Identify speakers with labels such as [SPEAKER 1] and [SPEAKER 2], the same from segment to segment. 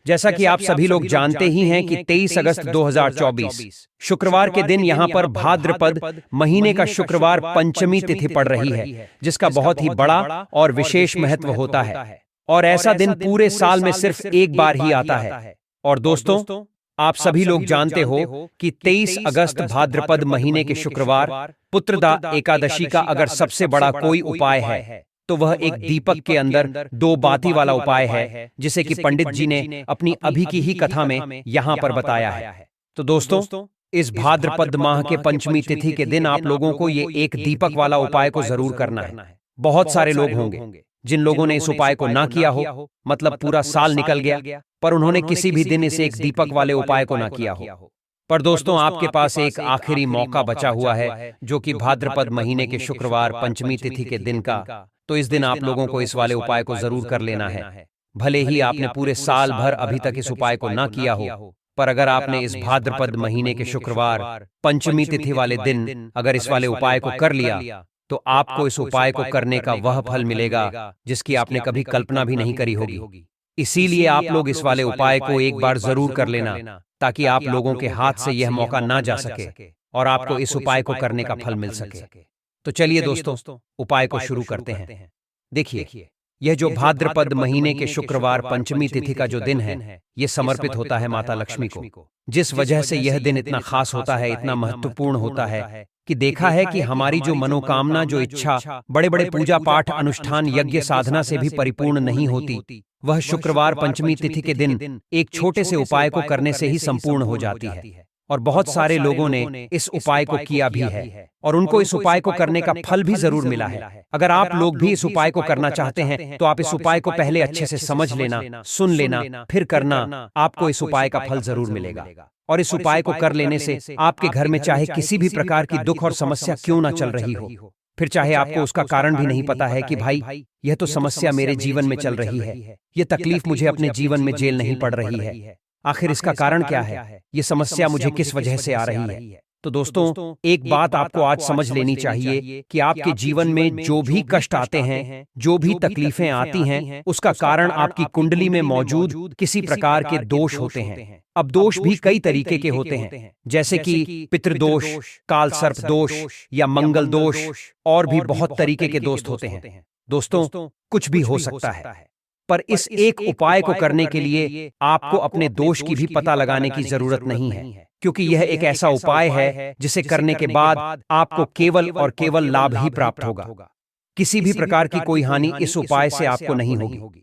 [SPEAKER 1] जैसा कि आप सभी लोग जानते ही हैं कि 23 अगस्त 2024 शुक्रवार के दिन यहां पर भाद्रपद महीने का शुक्रवार पंचमी तिथि पड़ रही है, जिसका बहुत ही बड़ा और विशेष महत्व होता है। और ऐसा दिन पूरे साल में सिर्फ एक बार ही आता है। और दोस्तों, आप सभी लोग जानते हो कि 23 अगस्त भाद्रपद महीने के शुक्रवार पुत्रदा एकादशी का अगर सबसे बड़ा कोई उपाय है तो वह एक दीपक के अंदर 2 बाती वाला उपाय है, जिसे कि पंडित जी ने अपनी अभी की ही कथा में यहां पर बताया है। तो दोस्तों, इस भाद्रपद माह के पंचमी तिथि के दिन आप लोगों को ये एक दीपक वाला उपाय को जरूर करना है। बहुत सारे लोग होंगे जिन लोगों ने इस उपाय को ना किया हो, मतलब पूरा साल निकल गया पर उन्होंने किसी भी दिन इस एक दीपक वाले उपाय को ना किया हो। पर दोस्तों, आपके पास एक आखिरी मौका बचा हुआ है, जो कि भाद्रपद महीने के शुक्रवार पंचमी तिथि के दिन का। तो इस दिन आप लोगों को इस वाले उपाय को जरूर कर लेना है। भले ही आपने पूरे साल भर अभी तक इस उपाय को ना किया हो, पर अगर आपने इस भाद्रपद महीने के शुक्रवार पंचमी तिथि वाले दिन अगर इस वाले उपाय को कर लिया, तो आपको इस उपाय को करने का वह फल मिलेगा जिसकी आपने कभी कल्पना भी नहीं करी होगी। इसीलिए आप लोग इस वाले उपाय को एक बार जरूर कर लेना, ताकि आप लोगों के हाथ से यह मौका ना जा सके और आपको इस उपाय को करने का फल मिल सके। तो चलिए दोस्तों, उपाय को शुरू करते हैं। देखिए, यह जो भाद्रपद महीने के शुक्रवार पंचमी तिथि का जो दिन है, यह समर्पित होता है माता लक्ष्मी को। जिस वजह से यह दिन इतना खास होता है, इतना महत्वपूर्ण होता है कि देखा है कि हमारी जो मनोकामना, जो इच्छा बड़े बड़े पूजा पाठ अनुष्ठान यज्ञ साधना से भी परिपूर्ण नहीं होती, वह शुक्रवार पंचमी तिथि के दिन एक छोटे से उपाय को करने से ही संपूर्ण हो जाती है। और बहुत सारे लोगों ने इस उपाय को किया भी है और उनको इस उपाय को करने का फल भी जरूर मिला है। अगर आप लोग भी इस उपाय को करना चाहते हैं तो आप इस उपाय को पहले अच्छे से समझ लेना, सुन लेना, फिर करना। आपको इस उपाय का फल जरूर मिलेगा। और इस उपाय को कर लेने से आपके घर में चाहे किसी भी प्रकार की दुख और समस्या क्यों ना चल रही हो, फिर चाहे आपको उसका कारण भी नहीं पता है कि भाई यह तो समस्या मेरे जीवन में चल रही है, यह तकलीफ मुझे अपने जीवन में झेल नहीं पड़ रही है, आखिर इसका कारण क्या है, ये समस्या मुझे किस वजह से आ रही है। तो दोस्तों, एक बात आपको आज समझ लेनी चाहिए कि आपके जीवन में जो भी कष्ट आते हैं, जो भी तकलीफें आती हैं, उसका कारण आपकी कुंडली में मौजूद किसी प्रकार के दोष होते हैं। अब दोष भी कई तरीके के होते हैं, जैसे कि पितृदोष, काल सर्प दोष या मंगल दोष, और भी बहुत तरीके के दोष होते हैं। दोस्तों, कुछ भी हो सकता है, पर इस एक उपाय को करने के लिए आपको अपने दोष की भी पता लगाने की जरूरत नहीं है, क्योंकि यह एक ऐसा उपाय है जिसे करने के बाद आपको केवल और केवल लाभ ही प्राप्त होगा। किसी भी प्रकार की कोई हानि इस उपाय से आपको नहीं होगी।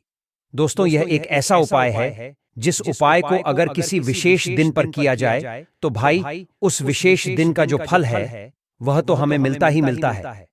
[SPEAKER 1] दोस्तों, यह एक ऐसा उपाय है जिस उपाय को अगर किसी विशेष दिन पर किया जाए तो भाई उस विशेष दिन का जो फल है वह तो हमें मिलता ही मिलता है,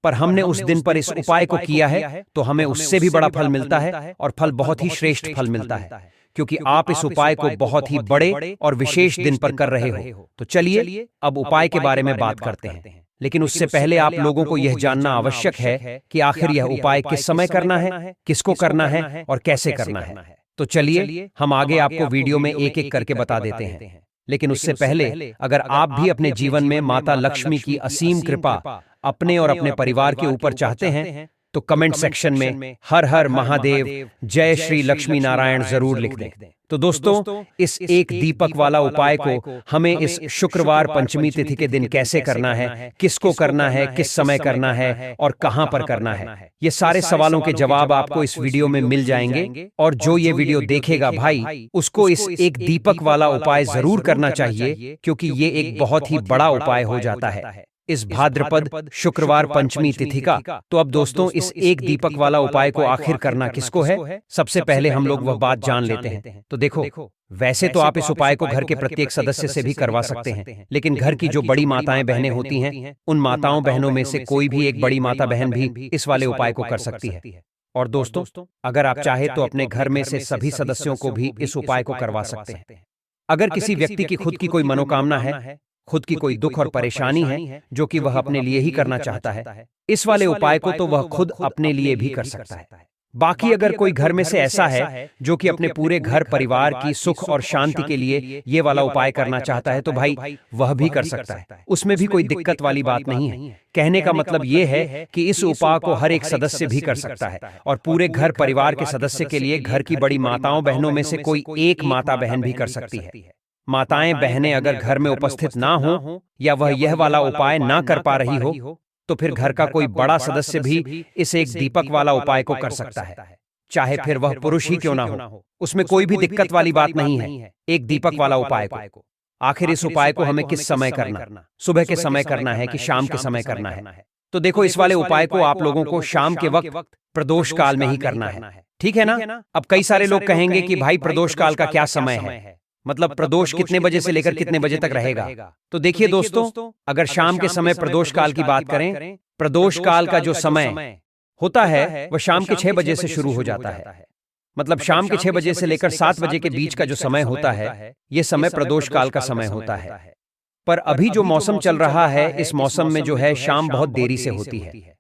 [SPEAKER 1] पर हमने उस दिन पर इस उपाय को किया है तो हमें उससे भी बड़ा फल मिलता है, और फल बहुत ही श्रेष्ठ फल मिलता है, क्योंकि आप इस उपाय को बहुत ही बड़े और विशेष दिन पर कर रहे हो। तो चलिए अब उपाय के बारे में बात करते हैं, लेकिन उससे पहले आप लोगों को यह जानना आवश्यक है कि आखिर यह उपाय किस समय करना है, किसको करना है और कैसे करना है। तो चलिए हम आगे आपको वीडियो में एक एक करके बता देते हैं। लेकिन उससे पहले अगर आप भी अपने जीवन में माता लक्ष्मी की असीम कृपा अपने और अपने परिवार के ऊपर चाहते हैं तो कमेंट सेक्शन में हर हर महादेव, जय श्री लक्ष्मी नारायण जरूर लिख दें। तो दोस्तों, इस एक दीपक वाला उपाय को हमें इस शुक्रवार पंचमी तिथि के दिन कैसे करना है, किसको करना है, किस समय करना है और कहां पर करना है, ये सारे सवालों के जवाब आपको इस वीडियो में मिल जाएंगे। और जो ये वीडियो देखेगा भाई, उसको इस एक दीपक वाला उपाय जरूर करना चाहिए, क्योंकि ये एक बहुत ही बड़ा उपाय हो जाता है इस भाद्रपद शुक्रवार पंचमी तिथि का। तो अब दोस्तों, इस एक दीपक वाला उपाय को आखिर करना किसको है, सबसे पहले हम लोग वह बात जान लेते हैं। तो देखो, वैसे तो आप इस उपाय को घर के प्रत्येक सदस्य से भी करवा सकते हैं, लेकिन घर की जो बड़ी माताएं बहनें होती हैं, उन माताओं बहनों में से कोई भी एक बड़ी माता बहन भी इस वाले उपाय को कर सकती है। और दोस्तों, अगर आप चाहे तो अपने घर में से सभी सदस्यों को भी इस उपाय को करवा सकते हैं। अगर किसी व्यक्ति की खुद की कोई मनोकामना है, खुद की कोई दुख और परेशानी है जो कि वह अपने लिए ही करना चाहता है, इस वाले उपाय को तो वह खुद अपने लिए भी कर सकता है। बाकी अगर कोई घर में से ऐसा है जो कि अपने पूरे घर परिवार की सुख और शांति के लिए ये वाला उपाय करना चाहता है तो भाई वह भी कर सकता है, उसमें भी कोई दिक्कत वाली बात नहीं है। कहने का मतलब ये है कि इस उपाय को हर एक सदस्य भी कर सकता है और पूरे घर परिवार के सदस्य के लिए घर की बड़ी माताओं बहनों में से कोई एक माता बहन भी कर सकती है। माताएं बहनें अगर घर में उपस्थित ना हो या वह यह वाला उपाय ना कर पा रही हो तो फिर घर का कोई बड़ा सदस्य भी इस एक दीपक वाला उपाय को कर सकता है, चाहे फिर वह पुरुष ही क्यों ना हो, उसमें कोई भी दिक्कत वाली बात नहीं है। एक दीपक वाला उपाय को आखिर इस उपाय को हमें किस समय करना, सुबह के समय करना है कि शाम के समय करना है? तो देखो, इस वाले उपाय को आप लोगों को शाम के वक्त प्रदोष काल में ही करना है, ठीक है ना? अब कई सारे लोग कहेंगे कि भाई प्रदोष काल का क्या समय है, मतलब प्रदोष कितने बजे से लेकर कितने बजे तक रहेगा? तो देखिए दोस्तों, अगर शाम के समय प्रदोष काल की बात करें, प्रदोष काल का जो समय होता है वह शाम के 6 बजे से शुरू हो जाता है। मतलब शाम के 6 बजे से लेकर 7 बजे के बीच का जो समय होता है यह समय प्रदोष काल का समय होता है। पर अभी जो मौसम चल रहा है, इस मौसम में जो है शाम बहुत देरी से होती है,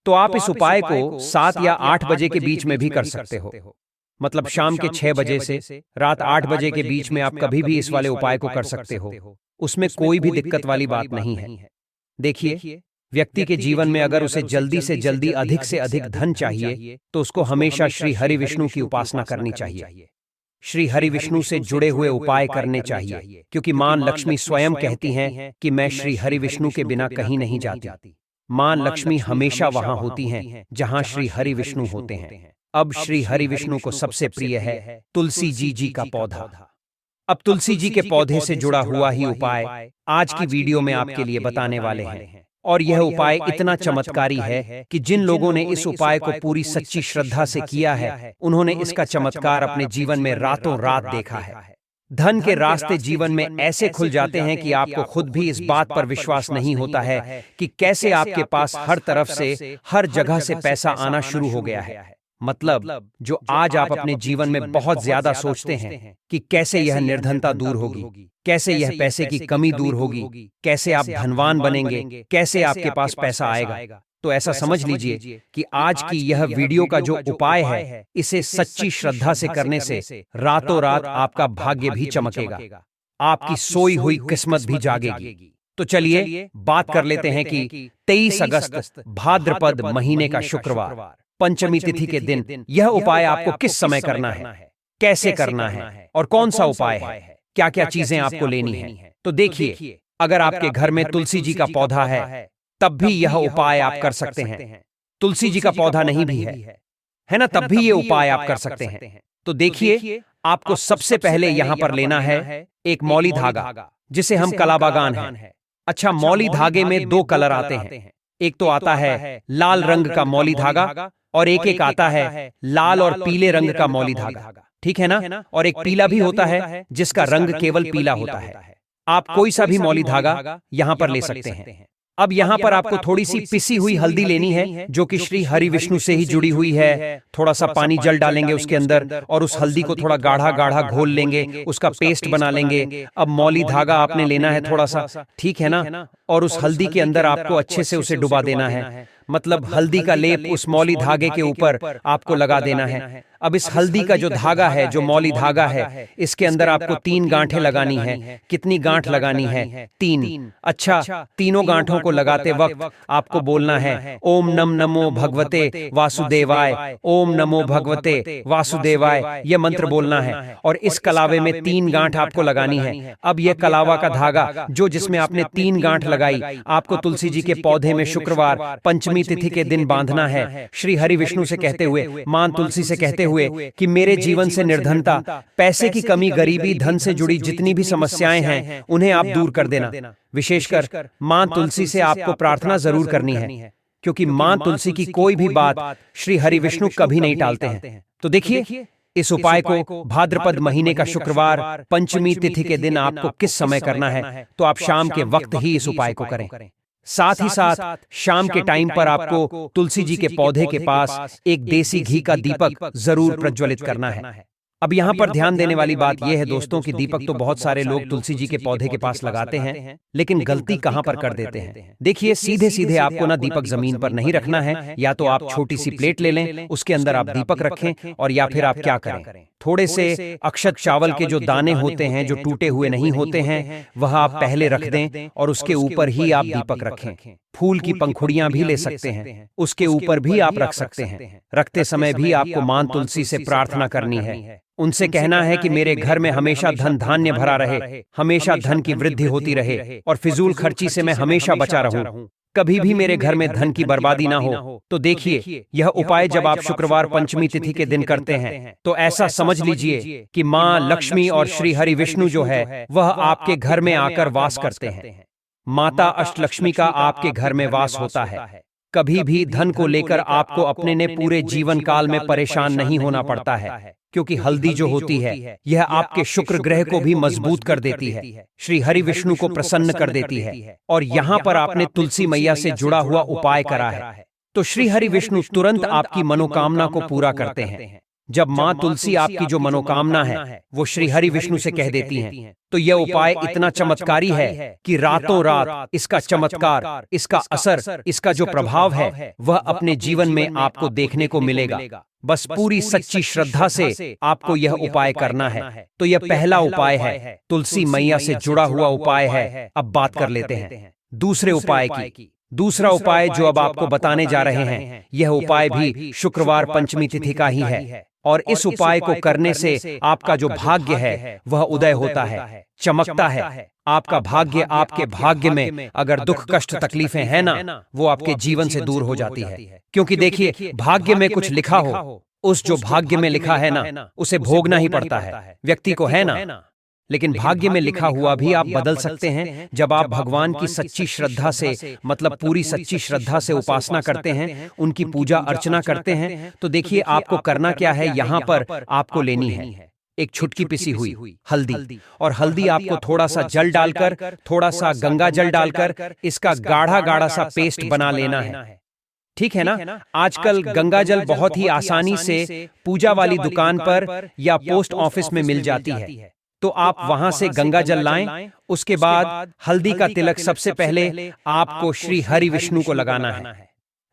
[SPEAKER 1] तो आप इस उपाय को 7 या 8 बजे के बीच में भी कर सकते हो। मतलब शाम के 6 बजे से रात 8 बजे के बीच में आप कभी भी इस वाले उपाय को कर सकते हो, उसमें कोई भी दिक्कत वाली बात नहीं है। देखिए, व्यक्ति के जीवन में अगर उसे जल्दी से जल्दी अधिक से अधिक धन चाहिए तो उसको हमेशा श्री हरि विष्णु की उपासना करनी चाहिए, श्री हरि विष्णु से जुड़े हुए उपाय करने चाहिए, क्योंकि मां लक्ष्मी स्वयं कहती हैं कि मैं श्री हरि विष्णु के बिना कहीं नहीं जाती। मां लक्ष्मी हमेशा वहां होती हैं जहां श्री हरि विष्णु होते हैं। अब श्री हरि विष्णु को सबसे प्रिय है तुलसी जी का पौधा। अब तुलसी जी के पौधे से जुड़ा हुआ ही उपाय आज की वीडियो में आपके लिए बताने वाले हैं, और यह उपाय इतना चमत्कारी है कि जिन लोगों ने इस उपाय को पूरी सच्ची श्रद्धा से किया है, उन्होंने इसका चमत्कार अपने जीवन में रातों रात देखा है। धन के रास्ते जीवन में ऐसे खुल जाते हैं कि आपको खुद भी इस बात पर विश्वास नहीं होता है कि कैसे आपके पास हर तरफ से, हर जगह से पैसा आना शुरू हो गया है। मतलब जो आज आप अपने जीवन में बहुत ज्यादा सोचते हैं कि कैसे यह निर्धनता दूर होगी, कैसे यह पैसे की कमी दूर होगी, कैसे आप धनवान बनेंगे, कैसे आपके पास पैसा आएगा, तो ऐसा समझ लीजिए कि आज की यह वीडियो का जो उपाय है, इसे सच्ची श्रद्धा से करने से रातों रात आपका भाग्य भी चमकेगा, आपकी सोई हुई किस्मत भी जागेगी। तो चलिए बात कर लेते हैं कि 23 अगस्त भाद्रपद महीने का शुक्रवार पंचमी तिथि के दिन यह उपाय आपको किस समय करना है, कैसे करना है और कौन सा उपाय है, क्या क्या चीजें आपको लेनी है। तो देखिए, अगर आपके घर में तुलसी जी का पौधा है तब भी यह उपाय आप कर सकते हैं। तुलसी जी का पौधा नहीं भी है ना, तब भी ये उपाय आप कर सकते हैं। तो देखिए, आपको सबसे पहले यहां पर लेना है एक मौली धागा, जिसे हम कलाबागान है। अच्छा, मौली धागे में 2 कलर आते हैं, एक तो आता है लाल रंग का मौली धागा और एक आता है लाल और पीले रंग का मौली धागा, ठीक है ना? और एक पीला भी होता है जिसका रंग केवल पीला होता है। आप कोई सा भी मौली धागा यहां पर ले सकते हैं। अब यहाँ पर आपको थोड़ी सी पिसी हुई हल्दी लेनी है, जो कि श्री हरि विष्णु से ही जुड़ी हुई है। थोड़ा सा पानी जल डालेंगे उसके अंदर और उस हल्दी को थोड़ा गाढ़ा गाढ़ा घोल लेंगे, उसका पेस्ट बना लेंगे। अब मौली धागा आपने लेना है थोड़ा सा, ठीक है ना, और उस हल्दी के अंदर आपको अच्छे से उसे डुबा देना है। मतलब हल्दी का लेप उस मौली धागे के ऊपर आपको लगा देना है। अब इस हल्दी का जो धागा है, जो मौली धागा है, इसके अंदर आपको 3 गांठें लगानी है। कितनी गांठ लगानी है? 3। अच्छा, तीनों गांठों को लगाते वक्त आपको बोलना है ओम नम नमो भगवते वासुदेवाय, ओम नमो भगवते वासुदेवाय, यह मंत्र बोलना है। और इस कलावे में 3 गांठ आपको लगानी है। अब यह कलावा का धागा जो जिसमें आपने 3 गांठ लगाई, आपको तुलसी जी के पौधे में शुक्रवार पंचमी तिथि के दिन बांधना है, श्री हरि विष्णु से कहते हुए, मां तुलसी से कहते हुए कि मेरे जीवन से निर्धनता, पैसे की कमी, गरीबी, धन से जुड़ी जितनी भी समस्याएं हैं उन्हें आप दूर कर देना। विशेषकर मां तुलसी से आपको प्रार्थना जरूर करनी है, क्योंकि मां तुलसी की कोई भी बात श्री हरि विष्णु कभी नहीं टालते हैं। तो देखिए, इस उपाय को भाद्रपद महीने का शुक्रवार पंचमी तिथि के दिन आपको किस समय करना है, तो आप शाम के वक्त ही इस उपाय को करें। साथ ही साथ शाम के टाइम पर आपको तुलसी जी के पौधे के पास एक देसी घी का दीपक जरूर प्रज्वलित करना है। अब यहाँ पर ध्यान देने वाली बात यह है दोस्तों कि दीपक तो बहुत सारे लोग तुलसी जी के पौधे के पास लगाते हैं, लेकिन गलती कहाँ पर कर देते हैं। देखिए, सीधे सीधे आपको ना दीपक जमीन पर नहीं रखना है। या तो आप छोटी सी प्लेट ले लें, उसके अंदर आप दीपक रखें, और या फिर आप क्या करें, थोड़े से अक्षत चावल के जो दाने होते हैं, जो टूटे हुए नहीं होते हैं, वह आप पहले रख दें और उसके ऊपर ही आप दीपक रखें। फूल की पंखुड़ियां भी ले सकते हैं, उसके ऊपर भी आप रख सकते हैं। रखते समय भी आपको मां तुलसी से प्रार्थना करनी है, उनसे कहना है कि मेरे घर में हमेशा धन धान्य भरा रहे, हमेशा धन की वृद्धि होती रहे, और फिजूल खर्ची से मैं हमेशा बचा रहूं, कभी भी मेरे घर में धन की बर्बादी ना हो। तो देखिए, यह उपाय जब आप शुक्रवार पंचमी तिथि के दिन करते हैं, तो ऐसा समझ लीजिए कि मां लक्ष्मी और श्री हरि विष्णु जो है वह आपके घर में आकर वास करते हैं। माता अष्टलक्ष्मी का आपके घर में वास होता है। कभी भी धन को लेकर आपको अपने ने पूरे जीवन काल में परेशान नहीं होना पड़ता है, क्योंकि हल्दी जो होती है यह आपके शुक्र ग्रह को भी मजबूत कर देती है, श्री हरि विष्णु को प्रसन्न कर देती है। और यहाँ पर आपने तुलसी मैया से जुड़ा हुआ उपाय करा है, तो श्री हरि विष्णु तुरंत आपकी मनोकामना को पूरा करते हैं। जब मां तुलसी आपकी जो मनोकामना है वो श्री हरि विष्णु से कह देती हैं, तो यह उपाय इतना चमत्कारी है कि रातों रात इसका चमत्कार, इसका असर, इसका जो प्रभाव है वह अपने जीवन में आपको देखने को मिलेगा। बस पूरी सच्ची श्रद्धा से आपको यह उपाय करना है। तो यह पहला उपाय है, तुलसी मैया से जुड़ा हुआ उपाय है। अब बात कर लेते हैं दूसरे उपाय की। दूसरा उपाय जो अब आपको बताने जा रहे हैं, यह उपाय भी शुक्रवार पंचमी तिथि का ही है, और इस उपाय को करने से आपका जो भाग्य है वह उदय होता है, चमकता है। आपका भाग्य, आपके भाग्य में अगर दुख कष्ट तकलीफें हैं ना, वो आपके जीवन से दूर हो जाती है। क्योंकि देखिए, भाग्य में कुछ लिखा हो, उस जो भाग्य में लिखा है ना उसे भोगना ही पड़ता है व्यक्ति को, है ना। लेकिन भाग्य में लिखा हुआ भी आप बदल सकते हैं जब आप भगवान की सच्ची श्रद्धा से, मतलब पूरी सच्ची श्रद्धा से उपासना करते हैं, उनकी पूजा अर्चना करते हैं। तो देखिए, आपको करना क्या है, यहाँ पर आपको लेनी है एक छुटकी पिसी हुई हल्दी, और हल्दी आपको थोड़ा सा जल डालकर, थोड़ा सा गंगा जल डालकर इसका गाढ़ा गाढ़ा सा पेस्ट बना लेना है। ठीक है ना। आजकल गंगा जल बहुत ही आसानी से पूजा वाली दुकान पर या पोस्ट ऑफिस में मिल जाती है, तो आप वहां से गंगा जल लाएं। उसके बाद हल्दी का तिलक सबसे पहले आपको श्री हरि विष्णु को लगाना है।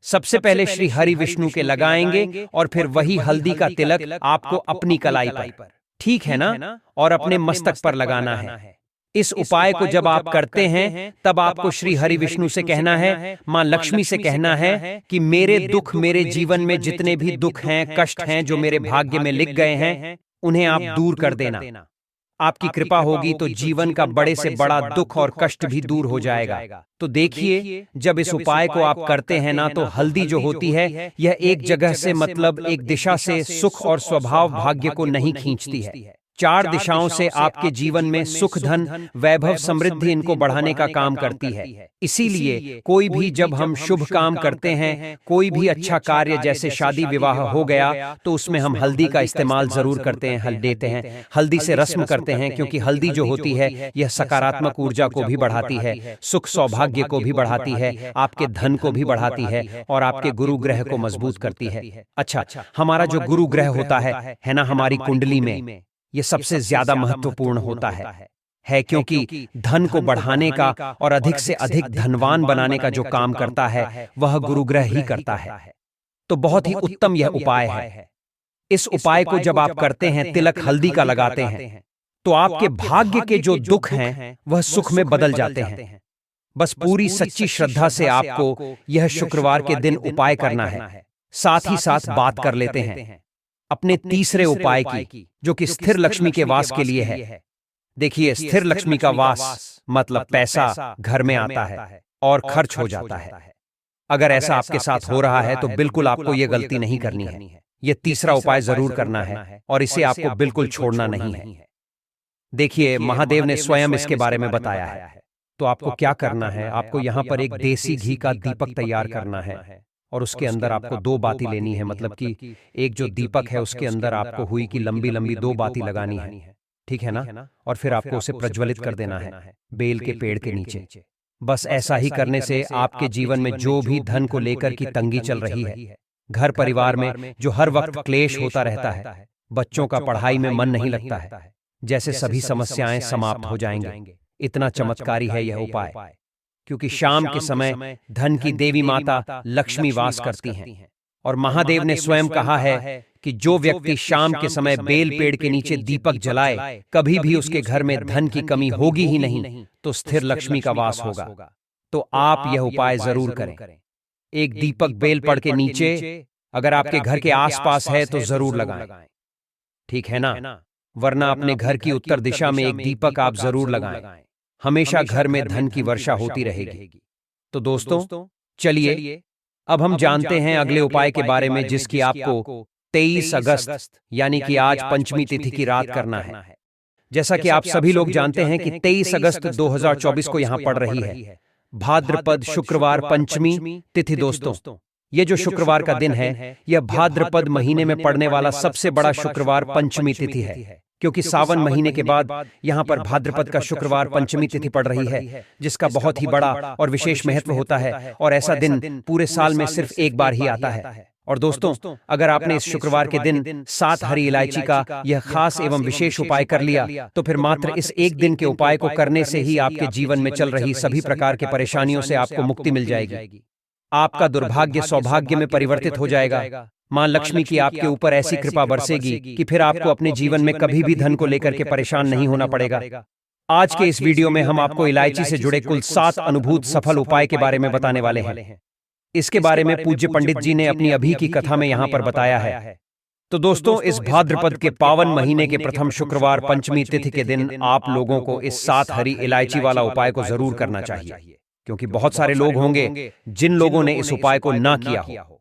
[SPEAKER 1] सबसे पहले श्री हरि विष्णु के लगाएंगे, और फिर वही हल्दी का तिलक आपको अपनी कलाई पर, ठीक है ना, और अपने मस्तक पर लगाना है। इस उपाय को जब आप करते हैं तब आपको श्री हरि विष्णु से कहना है, मां लक्ष्मी से कहना है कि मेरे दुख, मेरे जीवन में जितने भी दुख हैं, कष्ट हैं जो मेरे भाग्य में लिख गए हैं, उन्हें आप दूर कर देना। आपकी कृपा होगी तो जीवन का बड़े से बड़ा दुख और कष्ट भी दूर हो जाएगा। तो देखिए, जब इस उपाय को आप करते हैं ना, तो हल्दी जो होती है यह एक जगह से, मतलब एक दिशा से सुख और स्वभाव भाग्य को नहीं खींचती है। 4 दिशाओं से आपके जीवन में सुख, धन, वैभव, समृद्धि इनको बढ़ाने का काम करती है। इसीलिए कोई भी जब हम शुभ काम करते हैं, कोई भी अच्छा कार्य जैसे शादी विवाह हो गया, तो उसमें हम हल्दी का इस्तेमाल जरूर करते हैं, हल देते हैं, हल्दी से रस्म करते हैं। क्योंकि हल्दी जो होती है यह सकारात्मक ऊर्जा को भी बढ़ाती है, सुख सौभाग्य को भी बढ़ाती है, आपके धन को भी बढ़ाती है, और आपके गुरु ग्रह को मजबूत करती है। अच्छा, हमारा जो गुरु ग्रह होता है ना, हमारी कुंडली में ये सबसे ज्यादा महत्वपूर्ण होता है, क्योंकि धन को बढ़ाने का और अधिक से अधिक धनवान बनाने का जो काम करता है वह गुरु ग्रह ही करता है। तो बहुत ही उत्तम यह उपाय है। इस उपाय को जब आप करते हैं, तिलक हल्दी का लगाते हैं, तो आपके भाग्य के जो दुख हैं वह सुख में बदल जाते हैं। बस पूरी सच्ची श्रद्धा से आपको यह शुक्रवार के दिन उपाय करना है। साथ ही साथ बात कर लेते हैं अपने तीसरे उपाय की, जो कि स्थिर लक्ष्मी के वास के लिए है। देखिए, स्थिर लक्ष्मी का वास मतलब पैसा घर में आता है और खर्च हो जाता है। अगर ऐसा आपके साथ हो रहा है तो बिल्कुल आपको यह गलती नहीं करनी है। यह तीसरा उपाय जरूर करना है, और इसे आपको बिल्कुल छोड़ना नहीं है। देखिए, महादेव ने स्वयं इसके बारे में बताया है। तो आपको क्या करना है, आपको यहाँ पर एक देसी घी का दीपक तैयार करना है, और उसके अंदर आपको 2 बाती लेनी है। मतलब कि एक जो दीपक है उसके अंदर आपको हुई की लंबी लंबी 2 बाती लगानी है, ठीक है ना। और फिर आपको उसे प्रज्वलित कर देना है बेल के पेड़ के नीचे। बस ऐसा ही करने से आपके जीवन में जो भी धन को लेकर की तंगी चल रही है, घर परिवार में जो हर वक्त क्लेश होता रहता है, बच्चों का पढ़ाई में मन नहीं लगता है, जैसे सभी समस्याएं समाप्त हो जाएंगे। इतना चमत्कारी है यह उपाय, क्योंकि शाम के समय धन की देवी माता लक्ष्मी वास करती हैं, और महादेव ने स्वयं कहा है कि जो व्यक्ति शाम के समय बेल पेड़ के नीचे दीपक जलाए, कभी भी उसके घर में धन की कमी होगी ही नहीं, तो स्थिर लक्ष्मी का वास होगा। तो आप यह उपाय जरूर करें। एक दीपक बेल पेड़ के नीचे अगर आपके घर के आसपास है तो जरूर लगाएं, ठीक है ना? वरना अपने घर की उत्तर दिशा में एक दीपक आप जरूर लगाएं। हमेशा घर में धन की वर्षा होती रहेगी। तो दोस्तों, चलिए अब हम जानते हैं अगले उपाय के बारे में, जिसकी आपको 23 अगस्त यानी कि आज पंचमी तिथि की रात करना है। जैसा कि आप सभी लोग जानते हैं कि 23 अगस्त 2024 को यहां पड़ रही है भाद्रपद शुक्रवार पंचमी तिथि। दोस्तों, ये जो शुक्रवार का दिन है, यह भाद्रपद महीने में पड़ने वाला सबसे बड़ा शुक्रवार पंचमी तिथि है, क्योंकि सावन महीने के बाद यहाँ पर भाद्रपद का शुक्रवार पंचमी तिथि पड़ रही है, जिसका बहुत ही बड़ा और विशेष महत्व होता है। और ऐसा दिन पूरे साल में सिर्फ एक बार ही आता है। और दोस्तों, अगर आपने इस शुक्रवार के दिन 7 हरी इलायची का यह खास एवं विशेष उपाय कर लिया, तो फिर मात्र इस एक दिन के उपाय को करने से ही आपके जीवन में चल रही सभी प्रकार की परेशानियों से आपको मुक्ति मिल जाएगी। आपका दुर्भाग्य सौभाग्य में परिवर्तित हो जाएगा। मां लक्ष्मी की आपके ऊपर ऐसी कृपा बरसेगी कि फिर आपको अपने जीवन में कभी भी धन को लेकर के परेशान नहीं होना पड़ेगा। आज के इस वीडियो में हम आपको इलायची से जुड़े कुल 7 अनुभूत सफल उपाय के बारे में बताने वाले हैं। इसके बारे में पूज्य पंडित जी ने अपनी अभी की कथा में यहाँ पर बताया है। तो दोस्तों, इस भाद्रपद के पावन महीने के प्रथम शुक्रवार पंचमी तिथि के दिन आप लोगों को इस 7 हरी इलायची वाला उपाय को जरूर करना चाहिए, क्योंकि बहुत सारे लोग होंगे जिन लोगों ने इस उपाय को ना किया हो,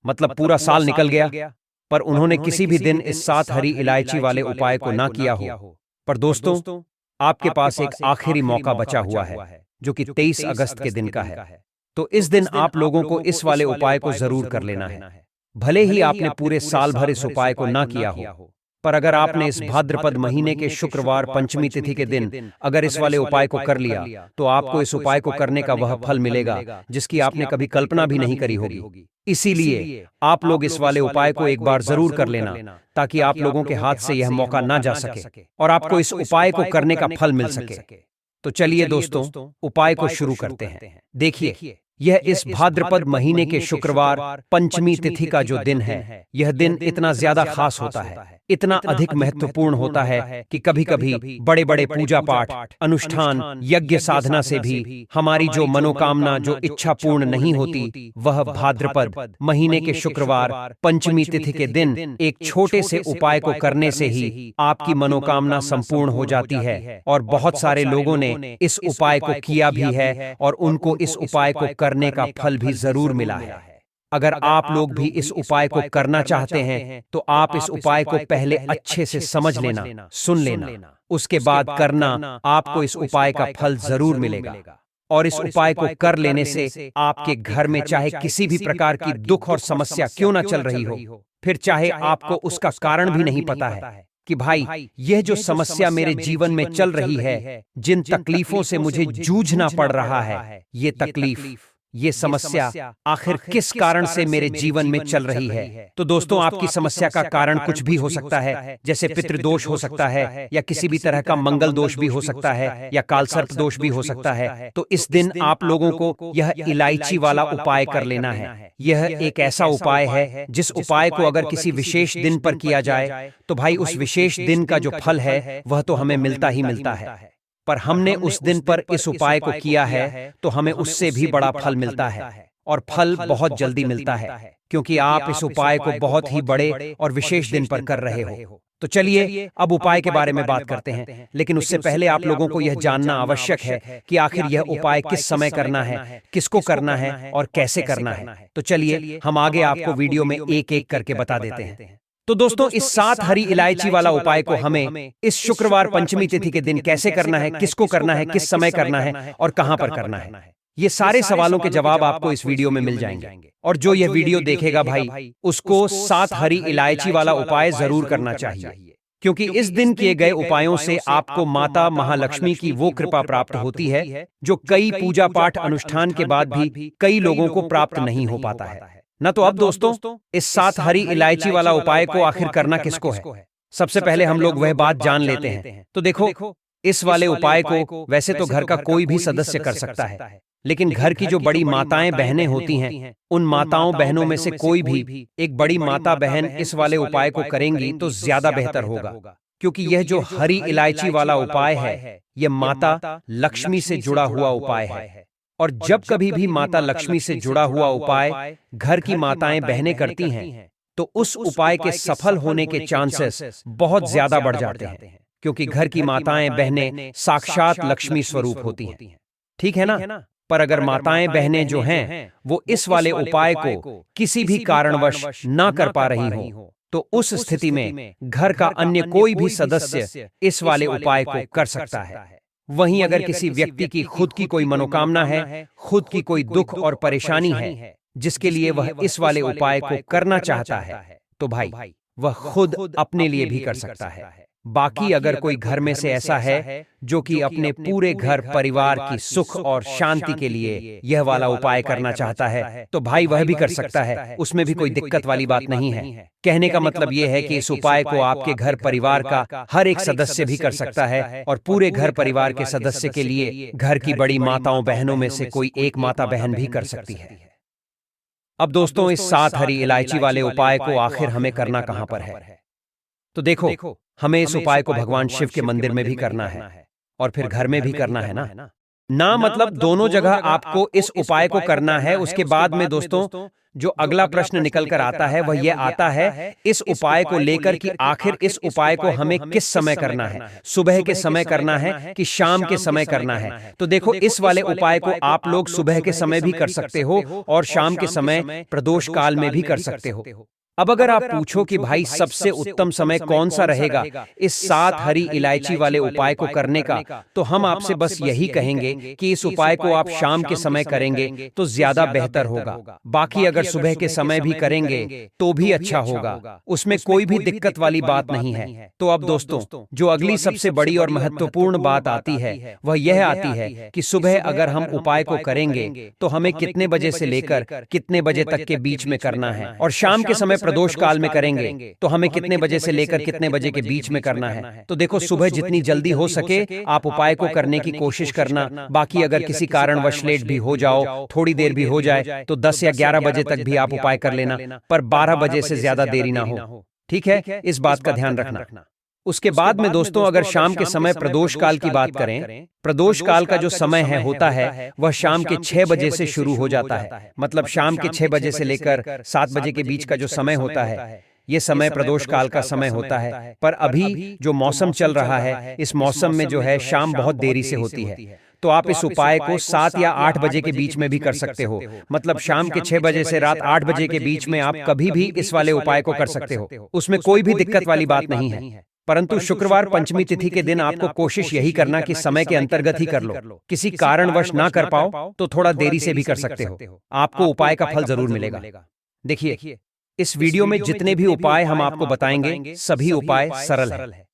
[SPEAKER 1] मतलब पूरा साल निकल गया पर उन्होंने किसी भी दिन इस 7 हरी इलायची वाले उपाय को ना किया हो। पर दोस्तों, आपके पास एक आखिरी मौका बचा हुआ है, जो कि 23 अगस्त के दिन का है। तो इस दिन आप लोगों को इस वाले उपाय को जरूर कर लेना है। भले ही आपने पूरे साल भर इस उपाय को ना किया हो, पर अगर आपने इस भाद्रपद महीने के शुक्रवार पंचमी तिथि के दिन अगर इस वाले उपाय को कर लिया, तो आपको इस उपाय को करने का वह फल मिलेगा जिसकी आपने कभी कल्पना भी नहीं करी होगी। इसीलिए आप लोग इस वाले उपाय को एक बार जरूर कर लेना, ताकि आप लोगों के हाथ से यह मौका ना जा सके और आपको इस उपाय को करने का फल मिल सके। तो चलिए दोस्तों, उपाय को शुरू करते हैं। देखिए, यह इस भाद्रपद महीने के शुक्रवार पंचमी तिथि का जो दिन है, यह दिन इतना ज्यादा खास होता है, इतना अधिक महत्वपूर्ण होता है कि कभी कभी बड़े बड़े पूजा पाठ, अनुष्ठान, यज्ञ साधना से भी हमारी जो मनोकामना, जो इच्छा पूर्ण नहीं होती, वह भाद्रपद महीने के शुक्रवार पंचमी तिथि के दिन एक छोटे से उपाय को करने से ही आपकी मनोकामना संपूर्ण हो जाती है। और बहुत सारे लोगों ने इस उपाय को किया भी है और उनको इस उपाय को करने का फल भी जरूर मिला है। अगर आप लोग भी इस उपाय को करना चाहते हैं, तो आप इस उपाय को पहले अच्छे से समझ लेना, सुन लेना, उसके बाद करना। आपको इस उपाय का फल जरूर मिलेगा। और इस उपाय को कर लेने से आपके घर में चाहे किसी भी प्रकार की दुख और समस्या क्यों ना चल रही हो, फिर चाहे आपको उसका कारण भी नहीं पता है कि भाई यह जो समस्या मेरे जीवन में चल रही है, जिन तकलीफों से मुझे जूझना पड़ रहा है, ये तकलीफ, ये समस्या आखिर किस कारण से मेरे जीवन में चल रही है। तो दोस्तों, आपकी समस्या का कारण कुछ भी हो सकता है, जैसे पितृदोष हो सकता है, या किसी भी तरह का मंगल दोष भी हो सकता है, या कालसर्प दोष भी हो सकता है। तो इस दिन आप लोगों को यह इलायची वाला उपाय कर लेना है। यह एक ऐसा उपाय है जिस उपाय को अगर किसी विशेष दिन पर किया जाए, तो भाई उस विशेष दिन का जो फल है वह तो हमें मिलता ही मिलता है। पर हमने उस दिन पर इस उपाय को किया है, तो हमें उससे भी बड़ा फल मिलता है, और फल बहुत जल्दी मिलता है, क्योंकि आप इस उपाय को बहुत ही बड़े और विशेष दिन पर कर रहे हो। तो चलिए अब उपाय के बारे में बात करते हैं, लेकिन उससे पहले आप लोगों को यह जानना आवश्यक है कि आखिर यह उपाय किस समय करना है, किसको करना है और कैसे करना है। तो चलिए हम आगे आपको वीडियो में एक एक करके बता देते हैं। तो दोस्तों, इस 7 हरी इलायची वाला उपाय को हमें इस शुक्रवार पंचमी तिथि के दिन कैसे करना है, किसको करना है, किस समय करना है और कहां पर करना है, ये सारे सवालों के जवाब आपको इस वीडियो में मिल जाएंगे। और जो यह वीडियो देखेगा भाई, उसको 7 हरी इलायची वाला उपाय जरूर करना चाहिए, क्योंकि इस दिन किए गए उपायों से आपको माता महालक्ष्मी की वो कृपा प्राप्त होती है जो कई पूजा पाठ अनुष्ठान के बाद भी कई लोगों को प्राप्त नहीं हो पाता है। ना तो अब दोस्तों इस 7 हरी इलायची वाला उपाय को आखिर करना किसको है। सबसे पहले हम लोग वह बात जान लेते हैं। तो देखो, इस वाले उपाय को वैसे तो घर का कोई भी सदस्य कर सकता है, लेकिन घर की जो बड़ी माताएं बहनें होती हैं, उन माताओं बहनों में से कोई भी एक बड़ी माता बहन इस वाले उपाय को करेंगी तो ज्यादा बेहतर होगा, क्योंकि यह जो हरी इलायची वाला उपाय है यह माता लक्ष्मी से जुड़ा हुआ उपाय है। और जब कभी भी माता लक्ष्मी से जुड़ा हुआ उपाय घर की माताएं बहनें करती हैं तो उस उपाय के सफल होने के चांसेस बहुत ज्यादा बढ़ जाते हैं, क्योंकि घर की माताएं बहनें साक्षात लक्ष्मी स्वरूप होती हैं। ठीक है ना। पर अगर माताएं बहनें जो हैं वो इस वाले उपाय को किसी भी कारणवश ना कर पा रही हो तो उस स्थिति में घर का अन्य कोई भी सदस्य इस वाले उपाय को कर सकता है। वहीं अगर किसी व्यक्ति की खुद की कोई मनोकामना है, खुद की कोई दुख और परेशानी है जिसके लिए वह इस वाले उपाय को करना चाहता है, तो भाई वह खुद अपने लिए भी कर सकता है। बाकी अगर कोई घर में से ऐसा है जो कि अपने पूरे घर परिवार की सुख और शांति के लिए यह वाला उपाय करना चाहता है तो भाई वह भी कर सकता है, उसमें भी कोई दिक्कत वाली बात नहीं है। कहने का मतलब यह है कि इस उपाय को आपके घर परिवार का हर एक सदस्य भी कर सकता है, और पूरे घर परिवार के सदस्य के लिए घर की बड़ी माताओं बहनों में से कोई एक माता बहन भी कर सकती है। अब दोस्तों, इस 7 हरी इलायची वाले उपाय को आखिर हमें करना कहां पर है? तो देखो, हमें इस उपाय को भगवान शिव के मंदिर में भी करना है और फिर घर में भी करना है ना मतलब दोनों जगह आपको इस उपाय को करना है। उसके बाद में दोस्तों जो अगला प्रश्न निकल कर आता है वह यह आता है इस उपाय को लेकर कि आखिर इस उपाय को हमें किस समय करना है, सुबह के समय करना है कि शाम के समय करना है। तो देखो, इस वाले उपाय को आप लोग सुबह के समय भी कर सकते हो और शाम के समय प्रदोष काल में भी कर सकते हो। अब अगर आप पूछो कि भाई सबसे उत्तम समय कौन सा रहेगा इस 7 हरी इलायची वाले उपाय को करने का, तो हम आपसे बस यही कहेंगे कि इस उपाय को आप शाम के समय करेंगे तो ज्यादा बेहतर होगा। बाकी अगर सुबह के समय भी करेंगे तो भी अच्छा होगा, उसमें कोई भी दिक्कत वाली बात नहीं है। तो अब दोस्तों, जो अगली सबसे बड़ी और महत्वपूर्ण बात आती है वह यह आती है कि सुबह अगर हम उपाय को करेंगे तो हमें कितने बजे से लेकर कितने बजे तक के बीच में करना है, और शाम के समय प्रदोष काल में करेंगे तो हमें कितने बजे से लेकर कितने बजे के बीच में करना है। तो देखो, सुबह जितनी जल्दी हो सके आप उपाय को करने की कोशिश करना। बाकी अगर किसी कारणवश लेट भी हो जाओ, थोड़ी देर भी हो जाए, तो 10 या 11 बजे तक भी आप उपाय कर लेना, पर 12 बजे से ज्यादा देरी ना हो। ठीक है, इस बात का ध्यान रखना। उसके बाद में दोस्तों, अगर शाम के समय प्रदोष काल की बात करें, प्रदोष काल का जो समय होता है वह शाम के 6 बजे से शुरू हो जाता है। मतलब शाम के 6 बजे से लेकर 7 बजे के बीच का जो समय होता है ये समय प्रदोष काल का समय होता है। पर अभी जो मौसम चल रहा है इस मौसम में जो है शाम बहुत देरी से होती है, तो आप इस उपाय को 7 या 8 बजे के बीच में भी कर सकते हो। मतलब शाम के 6 बजे से रात 8 बजे के बीच में आप कभी भी इस वाले उपाय को कर सकते हो, उसमें कोई भी दिक्कत वाली बात नहीं है। परंतु शुक्रवार पंचमी तिथि के दिन आपको कोशिश यही करना कि समय के अंतर्गत ही कर लो। किसी कारणवश ना कर पाओ तो थोड़ा देरी से भी कर सकते हो, आपको उपाय का फल जरूर मिलेगा। देखिए, इस वीडियो में जितने भी उपाय हम आपको बताएंगे सभी उपाय सरल है।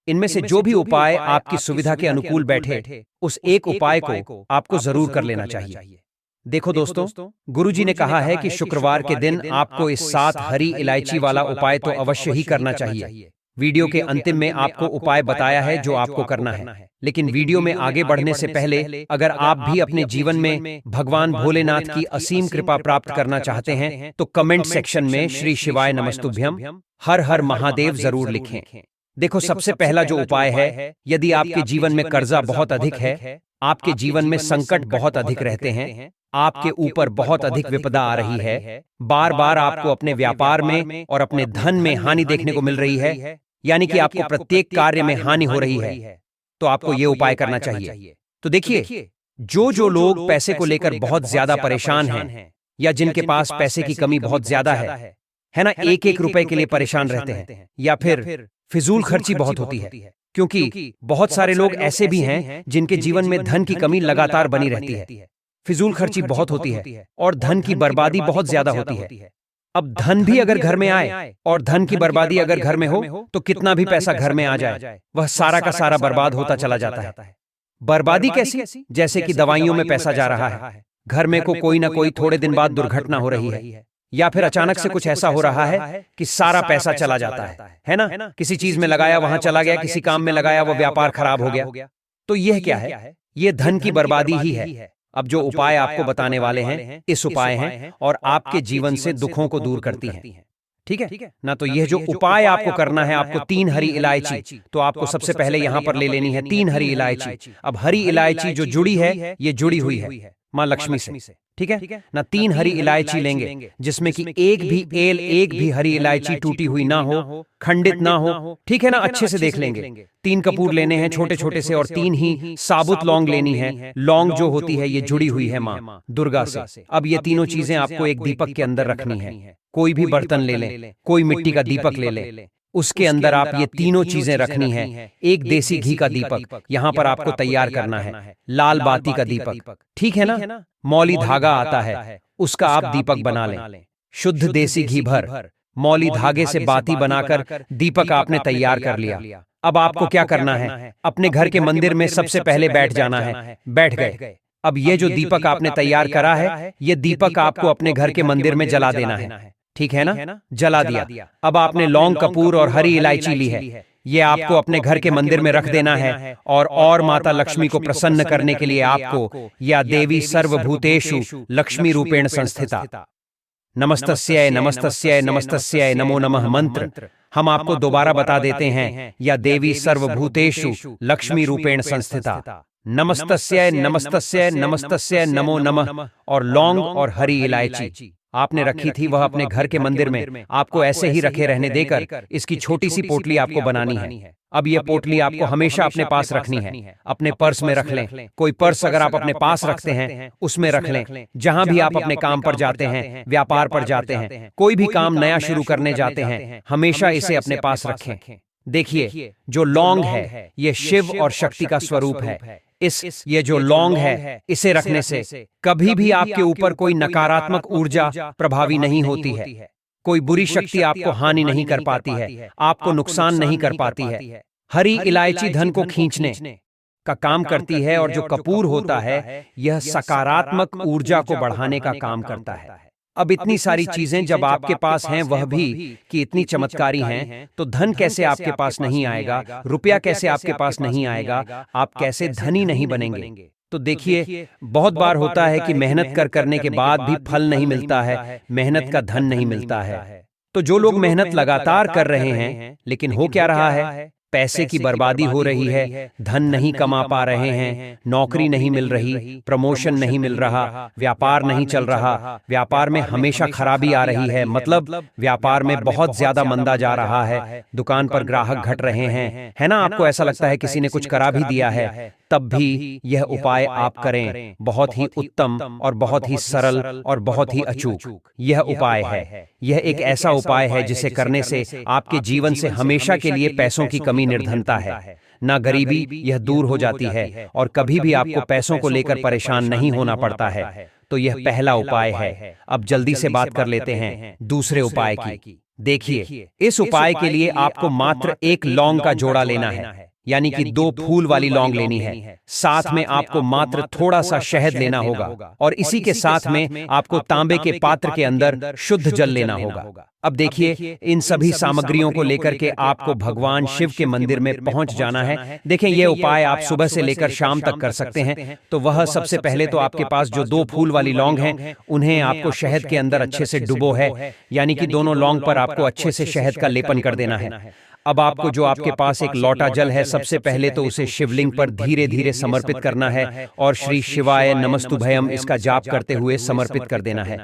[SPEAKER 1] इनमें से जो भी उपाय आपकी सुविधा के अनुकूल बैठे उस एक उपाय को आपको जरूर कर लेना चाहिए। देखो दोस्तों, गुरुजी ने कहा है कि शुक्रवार के दिन आपको इस 7 हरी इलायची वाला उपाय तो अवश्य ही करना चाहिए। वीडियो के अंतिम में आपको उपाय बताया है जो आपको करना है, लेकिन वीडियो में आगे बढ़ने से पहले अगर आप भी अपने जीवन में भगवान भोलेनाथ की असीम कृपा प्राप्त करना चाहते हैं तो कमेंट सेक्शन में श्री शिवाय नमस्तुभ्यम हर हर महादेव जरूर लिखें। देखो, सबसे पहला जो उपाय है, यदि आपके जीवन में कर्जा बहुत अधिक है, आपके जीवन में संकट बहुत अधिक रहते हैं, आपके ऊपर बहुत अधिक विपदा आ रही है, बार बार आपको अपने व्यापार में और अपने धन में हानि देखने को मिल रही है, यानी कि आपको प्रत्येक कार्य में हानि हो रही है, तो आपको यह उपाय करना चाहिए। तो देखिए, जो लोग पैसे को लेकर बहुत ज्यादा परेशान हैं या जिनके पास पैसे की कमी बहुत ज्यादा है ना, एक एक रुपए के लिए परेशान रहते हैं, या फिर फिजूल खर्ची बहुत होती है, क्योंकि बहुत सारे लोग ऐसे भी हैं जिनके जीवन में धन की कमी लगातार बनी रहती है, फिजूल खर्ची बहुत होती है और धन की बर्बादी बहुत ज्यादा होती है। अब धन भी अगर घर में आए और धन की बर्बादी अगर घर में हो तो कितना भी पैसा घर में आ जाए वह सारा का सारा बर्बाद होता चला जाता है। बर्बादी कैसी? जैसे कि दवाइयों में पैसा जा रहा है, घर में कोई ना कोई थोड़े दिन बाद दुर्घटना हो रही है, या फिर अचानक से कुछ ऐसा हो रहा है कि सारा पैसा चला जाता है ना? किसी चीज में लगाया वहां चला गया, किसी काम में लगाया वो व्यापार खराब हो गया। तो यह क्या है? ये धन की बर्बादी ही है। अब जो उपाय आपको बताने वाले हैं इस उपाय हैं और आपके जीवन से दुखों को दूर करती हैं। ठीक है ना? तो यह जो उपाय आपको करना है, आपको 3 हरी इलायची, तो आपको सबसे पहले यहां पर ले लेनी है 3 हरी इलायची। अब हरी इलायची जो जुड़ी है, ये जुड़ी हुई है मां लक्ष्मी से। ठीक है ना? 3 हरी इलायची लेंगे जिसमें कि एक भी हरी इलायची टूटी हुई ना हो, खंडित ना हो। ठीक है ना? अच्छे से देख लेंगे। 3 कपूर लेने हैं छोटे छोटे से और 3 ही साबुत लौंग लेनी है। लौंग जो होती है ये जुड़ी हुई है मां दुर्गा से। अब ये तीनों चीजें आपको एक दीपक के अंदर रखनी है। कोई भी बर्तन ले लें, कोई मिट्टी का दीपक ले लें, उसके अंदर आप ये तीनों चीजें रखनी है। एक देसी घी का दीपक यहां पर आपको तैयार करना है, लाल बाती का दीपक। ठीक है ना? मौली धागा आता है, उसका आप दीपक बना लें। शुद्ध देसी घी भर मौली धागे से बाती बनाकर दीपक आपने तैयार कर लिया। अब आपको क्या करना है? अपने घर के मंदिर में सबसे पहले बैठ जाना है। बैठ गए। अब ये जो दीपक आपने तैयार करा है, ये दीपक आपको अपने घर के मंदिर में जला देना है। ठीक है ना? जला दिया। अब आपने लौंग, कपूर और हरी इलायची ली है, ये आपको अपने घर के मंदिर में रख देना है। और माता लक्ष्मी को प्रसन्न करने के लिए आपको या देवी सर्वभूतेषु लक्ष्मी रूपेण संस्थिता नमस्तस्यै नमस्तस्यै नमस्तस्यै नमो नमः मंत्र हम आपको दोबारा बता देते हैं। या देवी सर्वभूतेषु लक्ष्मी रूपेण संस्थिता नमस्तस्यै नमस्तस्यै नमस्तस्यै नमो नमः। और लौंग और हरी इलायची आपने रखी थी, वह अपने घर के मंदिर में आपको ऐसे ही रखे रहने देकर इसकी छोटी सी पोटली आपको बनानी है। अब यह पोटली आपको हमेशा अपने पास रखनी है। अपने पर्स में रख लें। कोई पर्स अगर आप अपने पास रखते हैं उसमें रख लें। जहां भी आप अपने काम पर जाते हैं, व्यापार पर जाते हैं, कोई भी काम नया शुरू करने जाते हैं, हमेशा इसे अपने पास रखें। देखिए, जो लौंग है ये शिव और शक्ति का स्वरूप है। ये जो लौंग है इसे रखने से कभी भी आपके ऊपर कोई नकारात्मक ऊर्जा प्रभावी नहीं होती है। कोई बुरी शक्ति आपको हानि नहीं कर पाती है, आपको नुकसान नहीं कर पाती है। हरी इलायची धन को खींचने का काम करती है और जो कपूर होता है यह सकारात्मक ऊर्जा को बढ़ाने का काम करता है। अब इतनी सारी चीजें जब आपके पास हैं, वह भी कि इतनी चमत्कारी हैं, तो धन कैसे आपके पास नहीं आएगा? रुपया कैसे आपके पास नहीं आएगा? आप कैसे धनी नहीं बनेंगे? तो देखिए, बहुत बार होता है कि मेहनत करने के बाद भी फल नहीं मिलता है, मेहनत का धन नहीं मिलता है। तो जो लोग मेहनत लगातार कर रहे हैं लेकिन हो क्या रहा है? पैसे की बर्बादी हो रही है, धन नहीं कमा पा रहे हैं, नौकरी नहीं मिल रही, प्रमोशन नहीं मिल रहा, व्यापार नहीं चल रहा, व्यापार में हमेशा खराबी आ रही है, मतलब व्यापार में बहुत ज्यादा मंदा जा रहा है, दुकान पर ग्राहक घट रहे हैं, है ना? आपको ऐसा लगता है किसी ने कुछ करा भी दिया है, तब भी यह उपाय आप करें। बहुत ही उत्तम और बहुत ही सरल और बहुत ही अचूक यह उपाय है। यह एक ऐसा उपाय है जिसे करने से आपके जीवन से हमेशा के लिए पैसों की कमी निर्धनता है, ना गरीबी, यह दूर हो जाती है और कभी भी आपको पैसों को लेकर परेशान नहीं होना पड़ता है। तो यह पहला उपाय है। अब जल्दी से बात कर लेते हैं दूसरे उपाय की। देखिए, इस उपाय के लिए आपको मात्र एक लौंग का जोड़ा लेना है, यानी कि 2 फूल वाली लौंग लेनी है। साथ में आपको मात्र थोड़ा सा शहद लेना होगा और इसी के साथ में आपको तांबे के पात्र के अंदर शुद्ध जल लेना होगा। अब देखिए, इन सभी सामग्रियों को लेकर के आपको भगवान शिव के मंदिर में पहुंच जाना है। देखें, यह उपाय आप सुबह से लेकर शाम तक कर सकते हैं। तो वह सबसे पहले तो आपके पास जो 2 फूल वाली लौंग हैं, उन्हें आपको शहद के अंदर अच्छे से डुबो है, यानी कि दोनों लौंग पर आपको अच्छे से शहद का लेपन कर देना है। अब आपको जो आपके पास एक लोटा जल है, सबसे पहले तो उसे शिवलिंग पर धीरे धीरे समर्पित करना है और श्री शिवाय नमस्तुभयम इसका जाप करते हुए समर्पित कर देना है।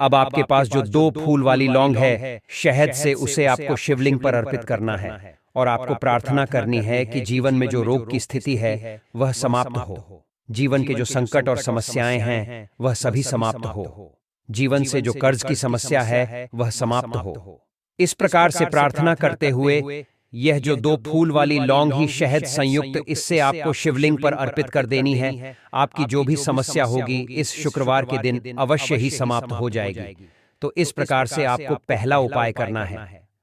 [SPEAKER 1] अब आपके पास जो 2 फूल वाली लौंग है, शहद से उसे आपको शिवलिंग पर अर्पित करना है और आपको प्रार्थना करनी है कि जीवन में जो रोग की स्थिति है वह समाप्त हो, जीवन के जो संकट और समस्याएं हैं वह सभी समाप्त हो, जीवन से जो कर्ज की समस्या है वह समाप्त हो। इस प्रकार से प्रार्थना करते हुए यह जो 2 फूल वाली लौंग ही शहद संयुक्त, इससे आपको शिवलिंग पर अर्पित कर देनी है। आपकी जो भी समस्या होगी इस शुक्रवार के दिन अवश्य ही समाप्त हो जाएगी। तो इस प्रकार से आपको पहला उपाय करना है।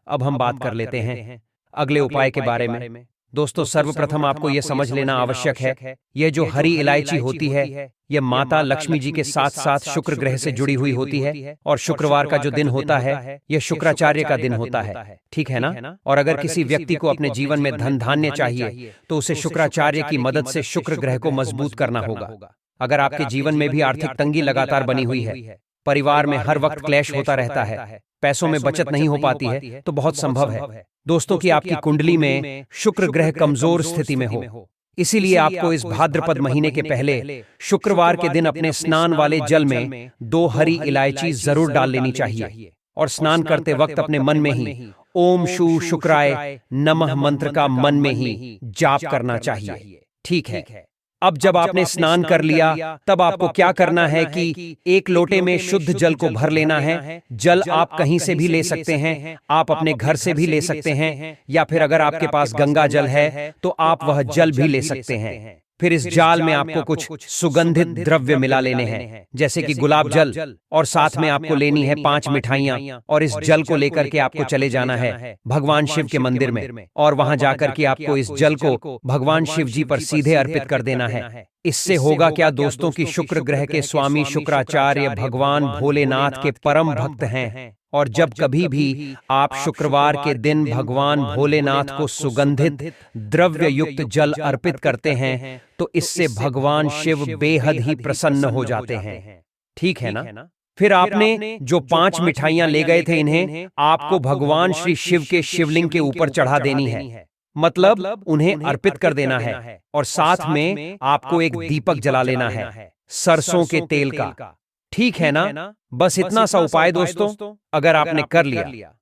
[SPEAKER 1] अब हम बात कर लेते हैं अगले उपाय के बारे में। दोस्तों सर्वप्रथम आपको यह समझ लेना आवश्यक है, यह जो हरी इलायची होती है यह माता लक्ष्मी जी के साथ साथ शुक्र ग्रह से जुड़ी हुई होती है और शुक्रवार का जो दिन होता है यह शुक्राचार्य का दिन होता है, ठीक है ना। और अगर किसी व्यक्ति को अपने जीवन में धन धान्य चाहिए तो उसे शुक्राचार्य की मदद से शुक्र ग्रह को मजबूत करना होगा। अगर आपके जीवन में भी आर्थिक तंगी लगातार बनी हुई है, परिवार में हर वक्त क्लेश होता रहता है, पैसों में बचत नहीं हो पाती है, तो बहुत संभव है दोस्तों कि आपकी कुंडली में शुक्र ग्रह कमजोर स्थिति में हो। इसीलिए आपको इस भाद्रपद महीने के पहले शुक्रवार के दिन अपने स्नान वाले जल में 2 हरी इलायची जरूर डाल लेनी चाहिए और स्नान करते वक्त अपने मन में ही ओम शू शुक्राय नमः मंत्र का मन में ही जाप करना चाहिए, ठीक है। अब जब आपने स्नान कर लिया तब आपको क्या करना है कि 1 लोटे में शुद्ध जल को भर लेना है। जल आप कहीं से भी ले सकते हैं, आप अपने घर से भी ले सकते हैं, या फिर अगर आपके पास गंगा जल है तो आप वह जल भी ले सकते हैं। फिर इस जाल में आपको कुछ सुगंधित द्रव्य मिला लेने हैं, जैसे कि गुलाब जल, और साथ में आपको लेनी है 5 मिठाइयां, और इस जल को लेकर के आपको चले जाना है भगवान शिव के मंदिर में, और वहां जाकर के आपको इस जल को भगवान शिव जी पर सीधे अर्पित कर देना है। इससे होगा क्या दोस्तों की शुक्र ग्रह के स्वामी शुक्राचार्य भगवान भोलेनाथ के परम भक्त हैं, और जब कभी भी आप शुक्रवार के दिन भगवान भोलेनाथ को सुगंधित द्रव्य युक्त जल अर्पित करते हैं तो इससे भगवान शिव बेहद ही प्रसन्न हो जाते हैं, ठीक है ना। फिर आपने जो 5 मिठाइयां ले गए थे इन्हें आपको भगवान श्री शिव के शिवलिंग के ऊपर चढ़ा देनी है, मतलब उन्हें अर्पित कर देना है, और साथ में आपको एक दीपक जला लेना है सरसों के तेल का, ठीक है ना। बस इतना सा उपाय दोस्तों अगर आपने कर लिया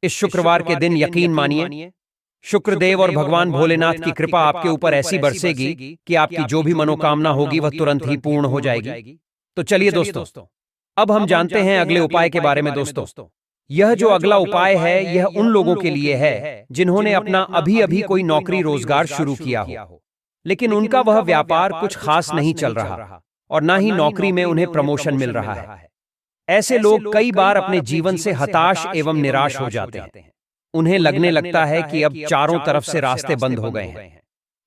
[SPEAKER 1] इस शुक्रवार के दिन, यकीन मानिए शुक्रदेव और भगवान भोलेनाथ की कृपा आपके ऊपर ऐसी बरसेगी कि आपकी जो भी मनोकामना होगी वह तुरंत ही पूर्ण हो जाएगी। तो चलिए दोस्तों अब हम जानते हैं अगले उपाय के बारे में। दोस्तों यह जो अगला उपाय है यह उन लोगों के लिए है जिन्होंने अपना अभी अभी कोई नौकरी रोजगार शुरू किया हो, लेकिन उनका वह व्यापार कुछ खास नहीं चल रहा और ना ही नौकरी में उन्हें प्रमोशन मिल रहा है। ऐसे लोग कई बार अपने जीवन से हताश एवं निराश हो जाते हैं। उन्हें लगने लगता है कि अब चारों तरफ से रास्ते बंद हो गए हैं,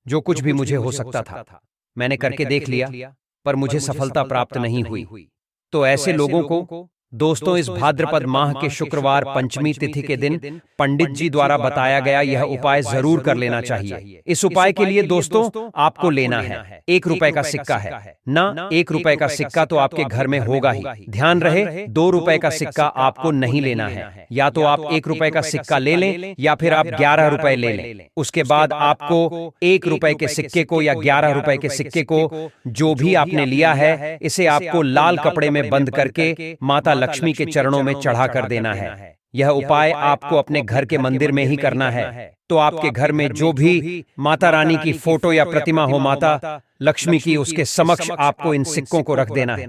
[SPEAKER 1] जो कुछ भी मुझे हो सकता था मैंने करके देख लिया पर मुझे सफलता प्राप्त नहीं हुई। तो ऐसे लोगों को दोस्तों इस भाद्रपद माह के शुक्रवार पंचमी तिथि के दिन पंडित जी द्वारा बताया गया यह उपाय जरूर कर लेना चाहिए। इस उपाय के लिए दोस्तों आपको लेना है 1 रुपए का सिक्का है ना, 1 रुपए का सिक्का तो आपके घर में होगा ही, ध्यान रहे 2 रुपए का सिक्का आपको नहीं लेना है। या तो आप 1 रुपए का सिक्का ले लें या फिर आप 11 रुपए ले लें। उसके बाद आपको 1 रुपए के सिक्के को या 11 रुपए के सिक्के को जो भी आपने लिया है इसे आपको लाल कपड़े में बंद करके माता लक्ष्मी के चरणों में चढ़ा कर देना है। यह उपाय आपको अपने घर के मंदिर में ही करना है। तो आपके घर में जो भी माता रानी की फोटो या प्रतिमा हो माता लक्ष्मी की, उसके समक्ष आपको इन सिक्कों को रख देना है।